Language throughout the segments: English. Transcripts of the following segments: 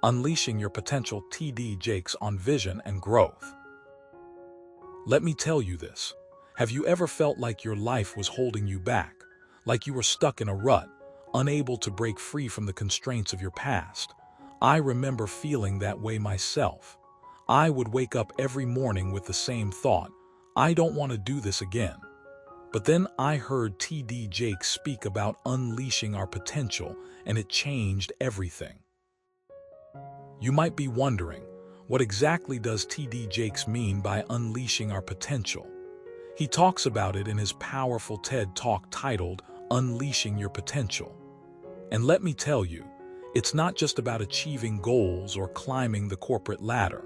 Unleashing Your Potential. TD Jakes on Vision and Growth. Let me tell you this. Have you ever felt like your life was holding you back, like you were stuck in a rut, unable to break free from the constraints of your past? I remember feeling that way myself. I would wake up every morning with the same thought: I don't want to do this again. But then I heard TD Jakes speak about unleashing our potential, and it changed everything. You might be wondering, what exactly does TD Jakes mean by unleashing our potential? He talks about it in his powerful TED Talk titled Unleashing Your Potential. And let me tell you, it's not just about achieving goals or climbing the corporate ladder.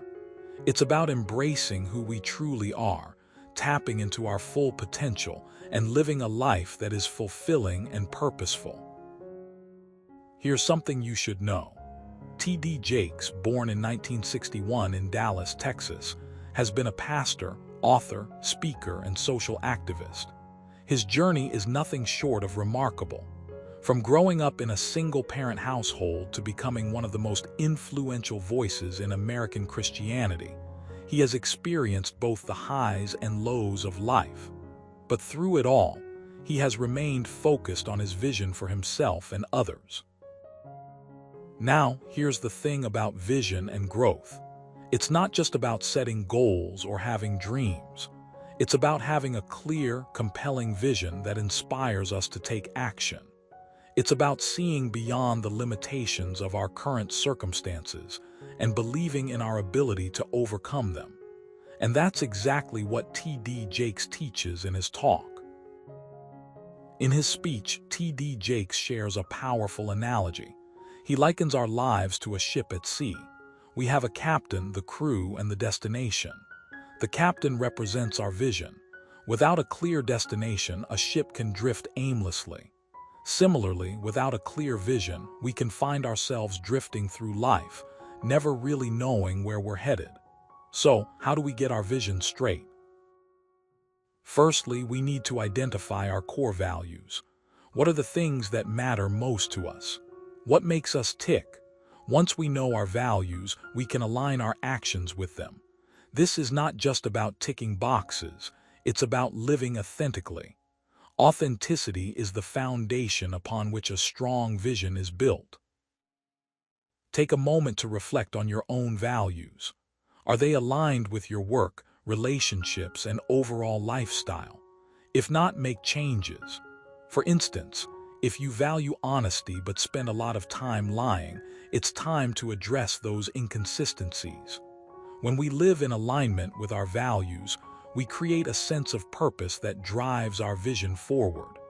It's about embracing who we truly are, tapping into our full potential, and living a life that is fulfilling and purposeful. Here's something you should know. TD Jakes, born in 1961 in Dallas, Texas, has been a pastor, author, speaker, and social activist. His journey is nothing short of remarkable. From growing up in a single-parent household to becoming one of the most influential voices in American Christianity, he has experienced both the highs and lows of life. But through it all, he has remained focused on his vision for himself and others. Now, here's the thing about vision and growth. It's not just about setting goals or having dreams. It's about having a clear, compelling vision that inspires us to take action. It's about seeing beyond the limitations of our current circumstances and believing in our ability to overcome them. And that's exactly what TD Jakes teaches in his talk. In his speech, TD Jakes shares a powerful analogy. He likens our lives to a ship at sea. We have a captain, the crew, and the destination. The captain represents our vision. Without a clear destination, a ship can drift aimlessly. Similarly, without a clear vision, we can find ourselves drifting through life, never really knowing where we're headed. So, how do we get our vision straight? Firstly, we need to identify our core values. What are the things that matter most to us? What makes us tick? Once we know our values, we can align our actions with them. This is not just about ticking boxes, it's about living authentically. Authenticity is the foundation upon which a strong vision is built. Take a moment to reflect on your own values. Are they aligned with your work, relationships, and overall lifestyle? If not, make changes. For instance, if you value honesty but spend a lot of time lying, it's time to address those inconsistencies. When we live in alignment with our values, we create a sense of purpose that drives our vision forward.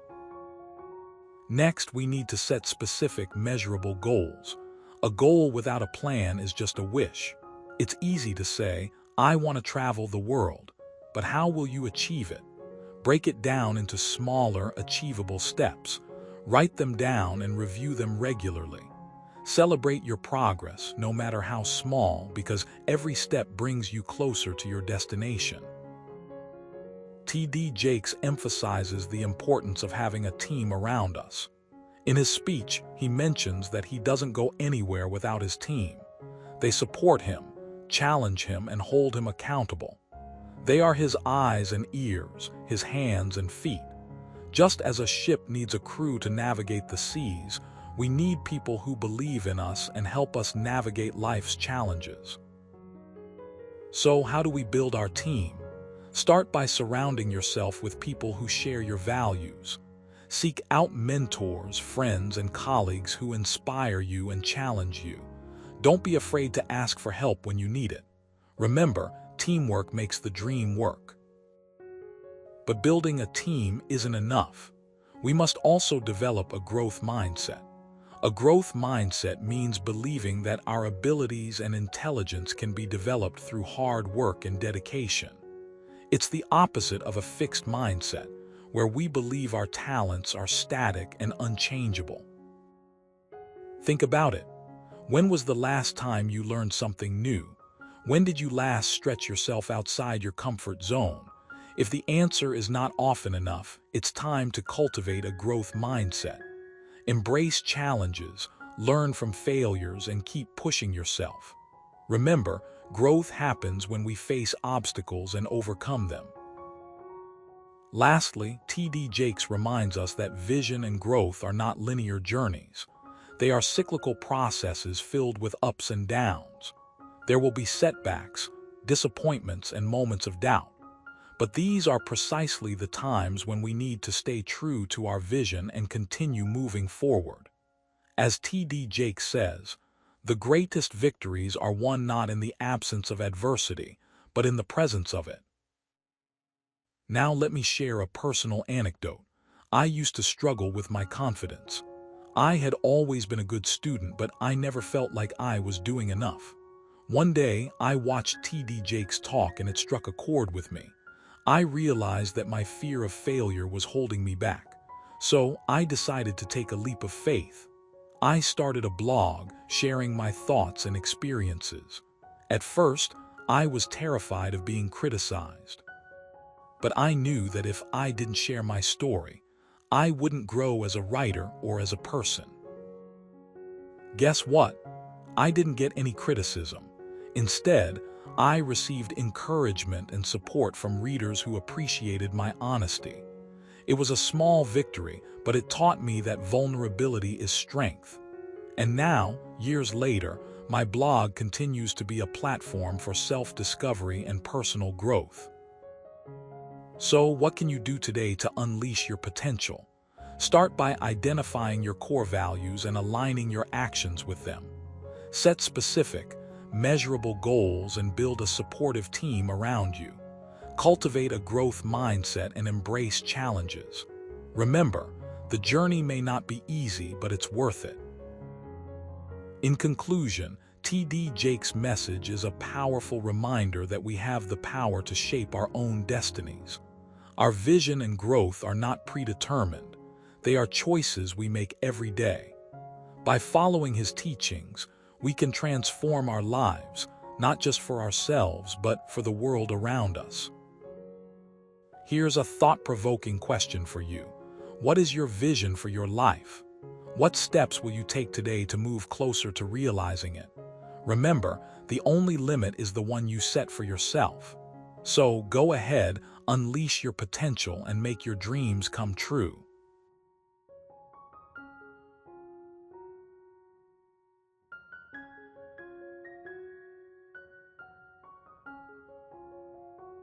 Next, we need to set specific, measurable goals. A goal without a plan is just a wish. It's easy to say, I want to travel the world, but how will you achieve it? Break it down into smaller, achievable steps. Write them down and review them regularly. Celebrate your progress, no matter how small, because every step brings you closer to your destination. TD Jakes emphasizes the importance of having a team around us. In his speech, he mentions that he doesn't go anywhere without his team. They support him, challenge him, and hold him accountable. They are his eyes and ears, his hands and feet. Just as a ship needs a crew to navigate the seas, we need people who believe in us and help us navigate life's challenges. So, how do we build our team? Start by surrounding yourself with people who share your values. Seek out mentors, friends, and colleagues who inspire you and challenge you. Don't be afraid to ask for help when you need it. Remember, teamwork makes the dream work. But building a team isn't enough. We must also develop a growth mindset. A growth mindset means believing that our abilities and intelligence can be developed through hard work and dedication. It's the opposite of a fixed mindset, where we believe our talents are static and unchangeable. Think about it. When was the last time you learned something new? When did you last stretch yourself outside your comfort zone? If the answer is not often enough, it's time to cultivate a growth mindset. Embrace challenges, learn from failures, and keep pushing yourself. Remember, growth happens when we face obstacles and overcome them. Lastly, T.D. Jakes reminds us that vision and growth are not linear journeys. They are cyclical processes filled with ups and downs. There will be setbacks, disappointments, and moments of doubt. But these are precisely the times when we need to stay true to our vision and continue moving forward. As T.D. Jakes says, "The greatest victories are won not in the absence of adversity, but in the presence of it." Now let me share a personal anecdote. I used to struggle with my confidence. I had always been a good student, but I never felt like I was doing enough. One day, I watched T.D. Jakes talk and it struck a chord with me. I realized that my fear of failure was holding me back. So I decided to take a leap of faith. I started a blog, sharing my thoughts and experiences. At first, I was terrified of being criticized. But I knew that if I didn't share my story, I wouldn't grow as a writer or as a person. Guess what? I didn't get any criticism. Instead, I received encouragement and support from readers who appreciated my honesty. It was a small victory, but it taught me that vulnerability is strength. And now, years later, my blog continues to be a platform for self-discovery and personal growth. So, what can you do today to unleash your potential? Start by identifying your core values and aligning your actions with them. Set specific, measurable goals and build a supportive team around you. Cultivate a growth mindset and embrace challenges. Remember, the journey may not be easy, but it's worth it. In conclusion, T.D. Jakes' message is a powerful reminder that we have the power to shape our own destinies. Our vision and growth are not predetermined. They are choices we make every day. By following his teachings, we can transform our lives, not just for ourselves, but for the world around us. Here's a thought-provoking question for you. What is your vision for your life? What steps will you take today to move closer to realizing it? Remember, the only limit is the one you set for yourself. So go ahead, unleash your potential, and make your dreams come true.